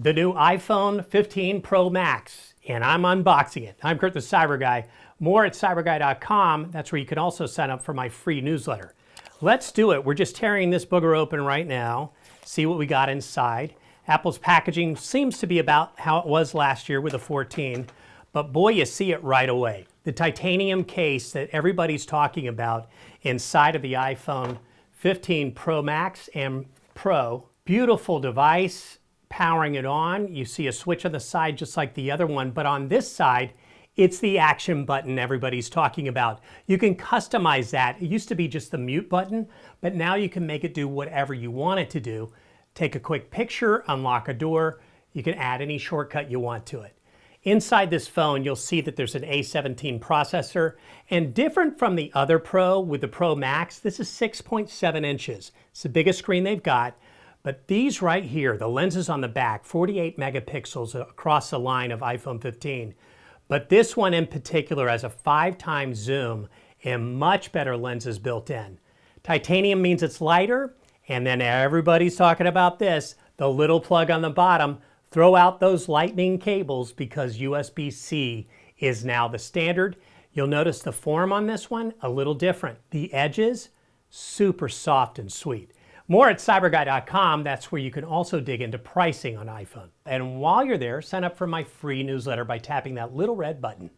The new iPhone 15 Pro Max, and I'm unboxing it. I'm Kurt the Cyber Guy. More at CyberGuy.com. That's where you can also sign up for my free newsletter. Let's do it. We're just tearing this booger open right now. See what we got inside. Apple's packaging seems to be about how it was last year with the 14, but boy, you see it right away. The titanium case that everybody's talking about inside of the iPhone 15 Pro Max and Pro. Beautiful device. Powering it on, you see a switch on the side just like the other one, but on this side, it's the action button everybody's talking about. You can customize that. It used to be just the mute button, but now you can make it do whatever you want it to do. Take a quick picture, unlock a door, you can add any shortcut you want to it. Inside this phone, you'll see that there's an A17 processor, and different from the other Pro with the Pro Max, this is 6.7 inches. It's the biggest screen they've got. But these right here, the lenses on the back, 48 megapixels across the line of iPhone 15. But this one in particular has a 5x zoom and much better lenses built in. Titanium means it's lighter, and then everybody's talking about this, the little plug on the bottom. Throw out those lightning cables because USB-C is now the standard. You'll notice the form on this one, a little different. The edges, super soft and sweet. More at CyberGuy.com. That's where you can also dig into pricing on iPhone. And while you're there, sign up for my free newsletter by tapping that little red button.